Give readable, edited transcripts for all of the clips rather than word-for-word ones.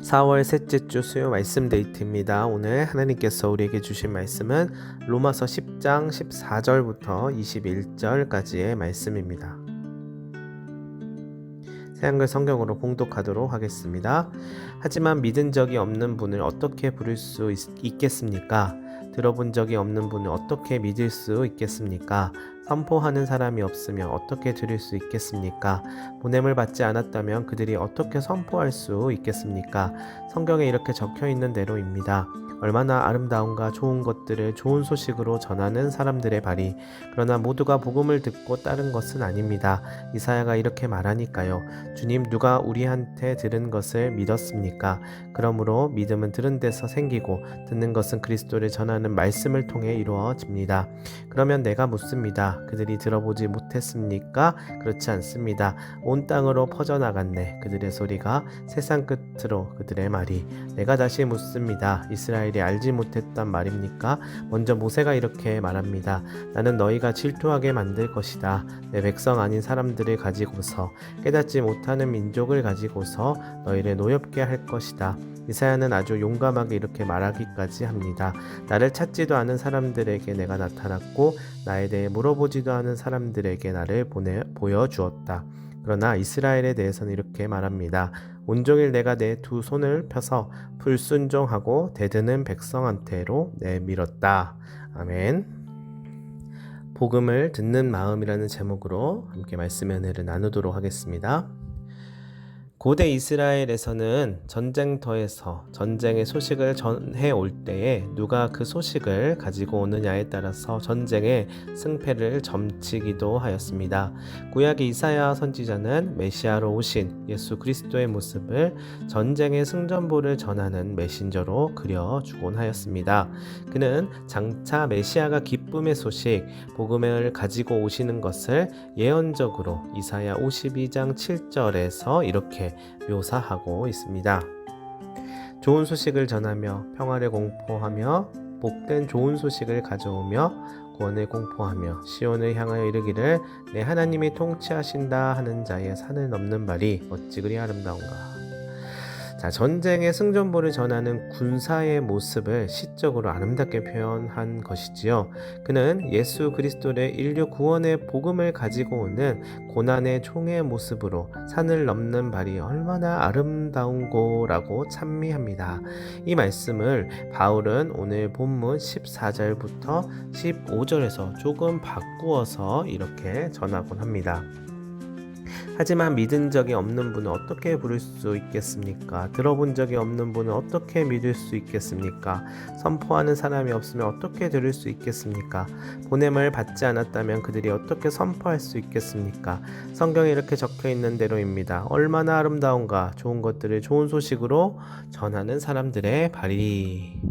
4월 셋째 주 수요 말씀 데이트입니다. 오늘 하나님께서 우리에게 주신 말씀은 로마서 10장 14절부터 21절까지의 말씀입니다. 새한글 성경으로 봉독하도록 하겠습니다. 하지만 믿은 적이 없는 분을 어떻게 부를 수 있겠습니까? 들어본 적이 없는 분을 어떻게 믿을 수 있겠습니까? 선포하는 사람이 없으면 어떻게 들을 수 있겠습니까? 보냄을 받지 않았다면 그들이 어떻게 선포할 수 있겠습니까? 성경에 이렇게 적혀 있는 대로입니다. 얼마나 아름다운가 좋은 것들을 좋은 소식으로 전하는 사람들의 발이. 그러나 모두가 복음을 듣고 따른 것은 아닙니다. 이사야가 이렇게 말하니까요. 주님, 누가 우리한테 들은 것을 믿었습니까? 그러므로 믿음은 들은 데서 생기고 듣는 것은 그리스도를 전하는 말씀을 통해 이루어집니다. 그러면 내가 묻습니다. 그들이 들어보지 못했습니까? 그렇지 않습니다. 온 땅으로 퍼져나갔네. 그들의 소리가 세상 끝으로 그들의 말이. 내가 다시 묻습니다. 이스라엘이 알지 못했단 말입니까? 먼저 모세가 이렇게 말합니다. 나는 너희가 질투하게 만들 것이다. 내 백성 아닌 사람들을 가지고서 깨닫지 못하는 민족을 가지고서 너희를 노엽게 할 것이다. 이사야는 아주 용감하게 이렇게 말하기까지 합니다. 나를 찾지도 않은 사람들에게 내가 나타났고 나에 대해 물어보지도 않은 사람들에게 나를 보여주었다. 그러나 이스라엘에 대해서는 이렇게 말합니다. 온종일 내가 내 두 손을 펴서 불순종하고 대드는 백성한테로 내밀었다. 아멘. 복음을 듣는 마음이라는 제목으로 함께 말씀의 은혜를 나누도록 하겠습니다. 고대 이스라엘에서는 전쟁터에서 전쟁의 소식을 전해 올 때에 누가 그 소식을 가지고 오느냐에 따라서 전쟁의 승패를 점치기도 하였습니다. 구약의 이사야 선지자는 메시아로 오신 예수 그리스도의 모습을 전쟁의 승전보를 전하는 메신저로 그려주곤 하였습니다. 그는 장차 메시아가 기쁨의 소식, 복음을 가지고 오시는 것을 예언적으로 이사야 52장 7절에서 이렇게 묘사하고 있습니다. 좋은 소식을 전하며 평화를 공포하며 복된 좋은 소식을 가져오며 구원을 공포하며 시온을 향하여 이르기를 내 하나님이 통치하신다 하는 자의 산을 넘는 발이 어찌 그리 아름다운가. 전쟁의 승전보를 전하는 군사의 모습을 시적으로 아름답게 표현한 것이지요. 그는 예수 그리스도의 인류 구원의 복음을 가지고 오는 고난의 총의 모습으로 산을 넘는 발이 얼마나 아름다운고라고 찬미합니다. 이 말씀을 바울은 오늘 본문 14절부터 15절에서 조금 바꾸어서 이렇게 전하곤 합니다. 하지만 믿은 적이 없는 분은 어떻게 부를 수 있겠습니까? 들어본 적이 없는 분은 어떻게 믿을 수 있겠습니까? 선포하는 사람이 없으면 어떻게 들을 수 있겠습니까? 보냄을 받지 않았다면 그들이 어떻게 선포할 수 있겠습니까? 성경에 이렇게 적혀 있는 대로입니다. 얼마나 아름다운가 좋은 것들을 좋은 소식으로 전하는 사람들의 발이.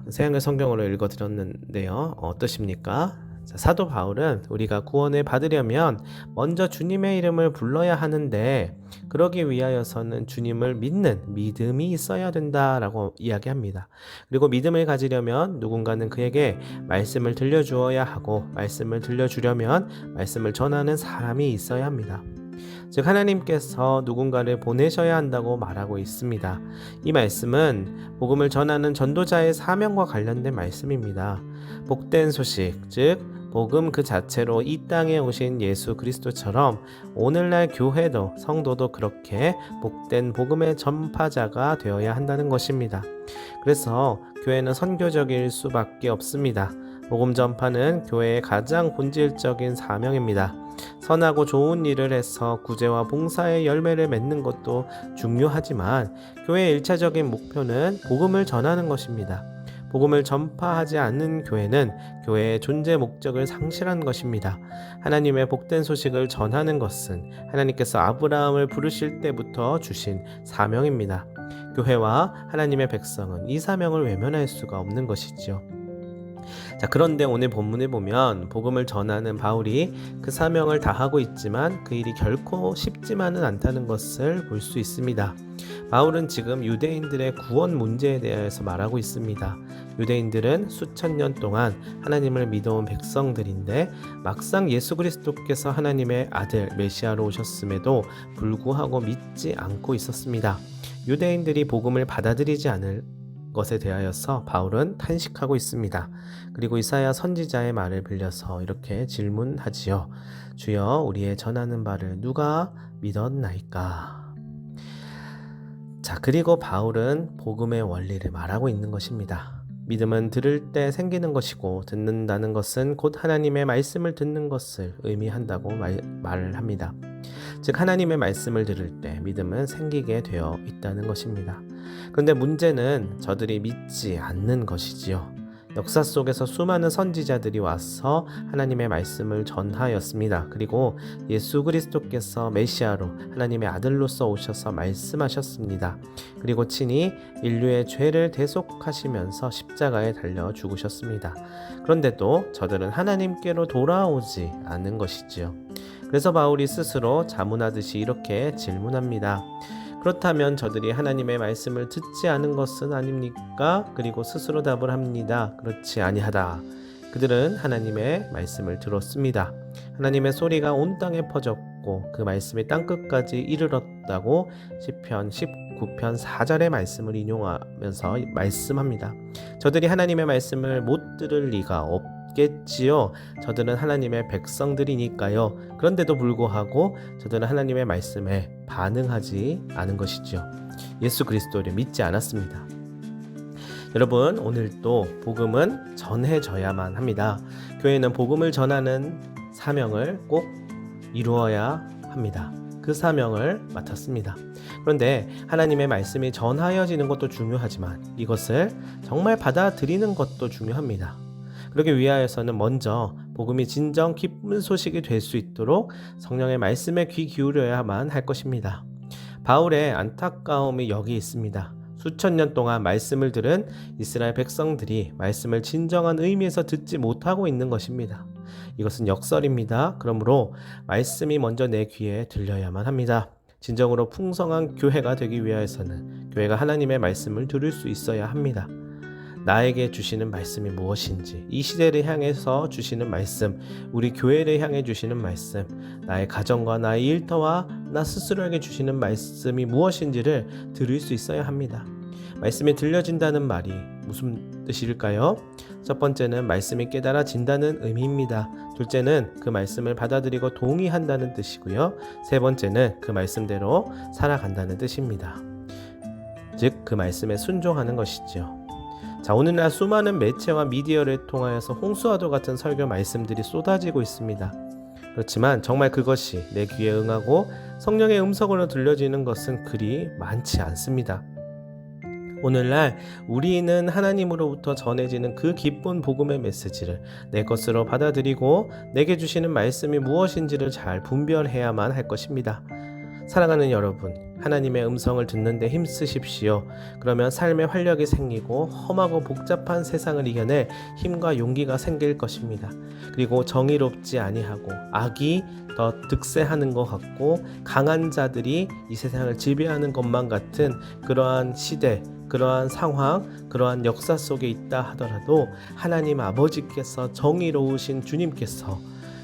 새한글 성경으로 읽어드렸는데요. 어떠십니까? 사도 바울은 우리가 구원을 받으려면 먼저 주님의 이름을 불러야 하는데 그러기 위하여서는 주님을 믿는 믿음이 있어야 된다라고 이야기합니다. 그리고 믿음을 가지려면 누군가는 그에게 말씀을 들려주어야 하고 말씀을 들려주려면 말씀을 전하는 사람이 있어야 합니다. 즉 하나님께서 누군가를 보내셔야 한다고 말하고 있습니다. 이 말씀은 복음을 전하는 전도자의 사명과 관련된 말씀입니다. 복된 소식, 즉 복음 그 자체로 이 땅에 오신 예수 그리스도처럼 오늘날 교회도 성도도 그렇게 복된 복음의 전파자가 되어야 한다는 것입니다. 그래서 교회는 선교적일 수밖에 없습니다. 복음 전파는 교회의 가장 본질적인 사명입니다. 선하고 좋은 일을 해서 구제와 봉사의 열매를 맺는 것도 중요하지만 교회의 1차적인 목표는 복음을 전하는 것입니다. 복음을 전파하지 않는 교회는 교회의 존재 목적을 상실한 것입니다. 하나님의 복된 소식을 전하는 것은 하나님께서 아브라함을 부르실 때부터 주신 사명입니다. 교회와 하나님의 백성은 이 사명을 외면할 수가 없는 것이지요. 자, 그런데 오늘 본문에 보면 복음을 전하는 바울이 그 사명을 다하고 있지만 그 일이 결코 쉽지만은 않다는 것을 볼 수 있습니다. 바울은 지금 유대인들의 구원 문제에 대해서 말하고 있습니다. 유대인들은 수천 년 동안 하나님을 믿어온 백성들인데 막상 예수 그리스도께서 하나님의 아들 메시아로 오셨음에도 불구하고 믿지 않고 있었습니다. 유대인들이 복음을 받아들이지 않을 것에 대하여서 바울은 탄식하고 있습니다. 그리고 이사야 선지자의 말을 빌려서 이렇게 질문하지요. 주여, 우리의 전하는 바를 누가 믿었나이까? 자, 그리고 바울은 복음의 원리를 말하고 있는 것입니다. 믿음은 들을 때 생기는 것이고 듣는다는 것은 곧 하나님의 말씀을 듣는 것을 의미한다고 말을 합니다. 즉 하나님의 말씀을 들을 때 믿음은 생기게 되어 있다는 것입니다. 그런데 문제는 저들이 믿지 않는 것이지요. 역사 속에서 수많은 선지자들이 와서 하나님의 말씀을 전하였습니다. 그리고 예수 그리스도께서 메시아로 하나님의 아들로서 오셔서 말씀하셨습니다. 그리고 친히 인류의 죄를 대속하시면서 십자가에 달려 죽으셨습니다. 그런데도 저들은 하나님께로 돌아오지 않는 것이지요. 그래서 바울이 스스로 자문하듯이 이렇게 질문합니다. 그렇다면 저들이 하나님의 말씀을 듣지 않은 것은 아닙니까? 그리고 스스로 답을 합니다. 그렇지 아니하다. 그들은 하나님의 말씀을 들었습니다. 하나님의 소리가 온 땅에 퍼졌고 그 말씀이 땅끝까지 이르렀다고 시편 19편 4절의 말씀을 인용하면서 말씀합니다. 저들이 하나님의 말씀을 못 들을 리가 없겠지요. 저들은 하나님의 백성들이니까요. 그런데도 불구하고 저들은 하나님의 말씀에 반응하지 않은 것이죠. 예수 그리스도를 믿지 않았습니다. 여러분, 오늘도 복음은 전해져야만 합니다. 교회는 복음을 전하는 사명을 꼭 이루어야 합니다. 그 사명을 맡았습니다. 그런데 하나님의 말씀이 전하여지는 것도 중요하지만 이것을 정말 받아들이는 것도 중요합니다. 그러기 위하여서는 먼저 복음이 진정 기쁜 소식이 될 수 있도록 성령의 말씀에 귀 기울여야만 할 것입니다. 바울의 안타까움이 여기 있습니다. 수천 년 동안 말씀을 들은 이스라엘 백성들이 말씀을 진정한 의미에서 듣지 못하고 있는 것입니다. 이것은 역설입니다. 그러므로 말씀이 먼저 내 귀에 들려야만 합니다. 진정으로 풍성한 교회가 되기 위하여서는 교회가 하나님의 말씀을 들을 수 있어야 합니다. 나에게 주시는 말씀이 무엇인지, 이 시대를 향해서 주시는 말씀, 우리 교회를 향해 주시는 말씀, 나의 가정과 나의 일터와 나 스스로에게 주시는 말씀이 무엇인지를 들을 수 있어야 합니다. 말씀이 들려진다는 말이 무슨 뜻일까요? 첫 번째는 말씀이 깨달아진다는 의미입니다. 둘째는 그 말씀을 받아들이고 동의한다는 뜻이고요. 세 번째는 그 말씀대로 살아간다는 뜻입니다. 즉, 그 말씀에 순종하는 것이죠. 자, 오늘날 수많은 매체와 미디어를 통하여서 홍수와도 같은 설교 말씀들이 쏟아지고 있습니다. 그렇지만 정말 그것이 내 귀에 응하고 성령의 음성으로 들려지는 것은 그리 많지 않습니다. 오늘날 우리는 하나님으로부터 전해지는 그 기쁜 복음의 메시지를 내 것으로 받아들이고 내게 주시는 말씀이 무엇인지를 잘 분별해야만 할 것입니다. 사랑하는 여러분, 하나님의 음성을 듣는데 힘쓰십시오. 그러면 삶의 활력이 생기고 험하고 복잡한 세상을 이겨낼 힘과 용기가 생길 것입니다. 그리고 정의롭지 아니하고 악이 더 득세하는 것 같고 강한 자들이 이 세상을 지배하는 것만 같은 그러한 시대, 그러한 상황, 그러한 역사 속에 있다 하더라도 하나님 아버지께서 정의로우신 주님께서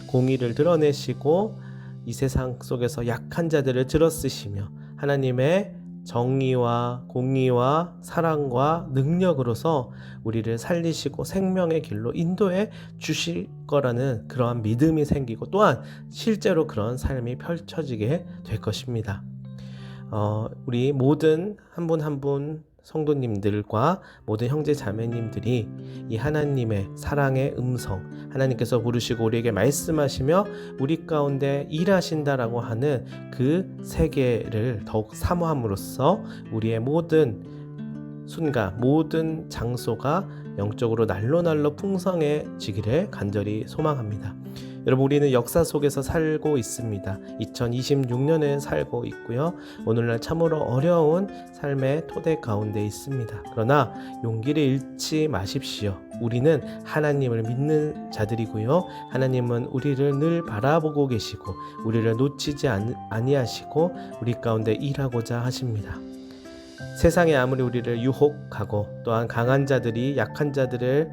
공의를 드러내시고 이 세상 속에서 약한 자들을 들어쓰시며 하나님의 정의와 공의와 사랑과 능력으로서 우리를 살리시고 생명의 길로 인도해 주실 거라는 그러한 믿음이 생기고 또한 실제로 그런 삶이 펼쳐지게 될 것입니다. 우리 모든 한 분 한 분 성도님들과 모든 형제 자매님들이 이 하나님의 사랑의 음성, 하나님께서 부르시고 우리에게 말씀하시며 우리 가운데 일하신다라고 하는 그 세계를 더욱 사모함으로써 우리의 모든 순간, 모든 장소가 영적으로 날로 풍성해지기를 간절히 소망합니다. 여러분, 우리는 역사 속에서 살고 있습니다. 2026년에 살고 있고요. 오늘날 참으로 어려운 삶의 토대 가운데 있습니다. 그러나 용기를 잃지 마십시오. 우리는 하나님을 믿는 자들이고요. 하나님은 우리를 늘 바라보고 계시고 우리를 놓치지 아니하시고 우리 가운데 일하고자 하십니다. 세상이 아무리 우리를 유혹하고 또한 강한 자들이 약한 자들을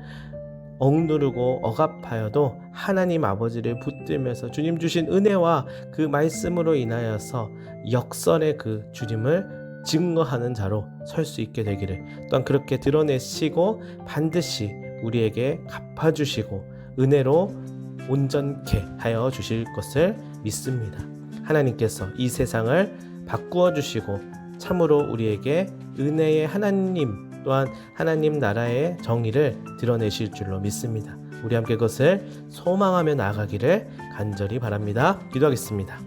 억누르고 억압하여도 하나님 아버지를 붙들면서 주님 주신 은혜와 그 말씀으로 인하여서 역설의 그 주님을 증거하는 자로 설 수 있게 되기를, 또한 그렇게 드러내시고 반드시 우리에게 갚아주시고 은혜로 온전케 하여 주실 것을 믿습니다. 하나님께서 이 세상을 바꾸어 주시고 참으로 우리에게 은혜의 하나님 또한 하나님 나라의 정의를 드러내실 줄로 믿습니다. 우리 함께 그것을 소망하며 나아가기를 간절히 바랍니다. 기도하겠습니다.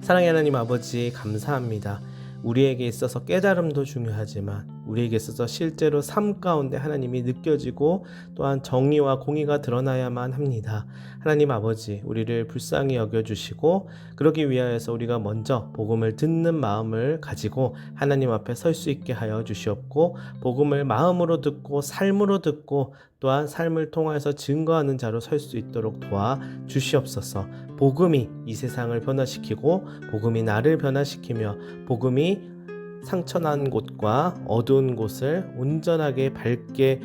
사랑의 하나님 아버지, 감사합니다. 우리에게 있어서 깨달음도 중요하지만 우리에게 있어서 실제로 삶 가운데 하나님이 느껴지고 또한 정의와 공의가 드러나야만 합니다. 하나님 아버지, 우리를 불쌍히 여겨주시고 그러기 위하여서 우리가 먼저 복음을 듣는 마음을 가지고 하나님 앞에 설 수 있게 하여 주시옵고, 복음을 마음으로 듣고 삶으로 듣고 또한 삶을 통하여서 증거하는 자로 설 수 있도록 도와 주시옵소서. 복음이 이 세상을 변화시키고 복음이 나를 변화시키며 복음이 상처난 곳과 어두운 곳을 온전하게 밝게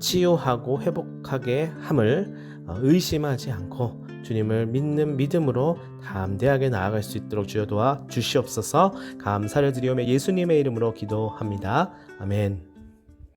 치유하고 회복하게 함을 의심하지 않고 주님을 믿는 믿음으로 담대하게 나아갈 수 있도록 주여 도와 주시옵소서. 감사를 드리오며 예수님의 이름으로 기도합니다. 아멘.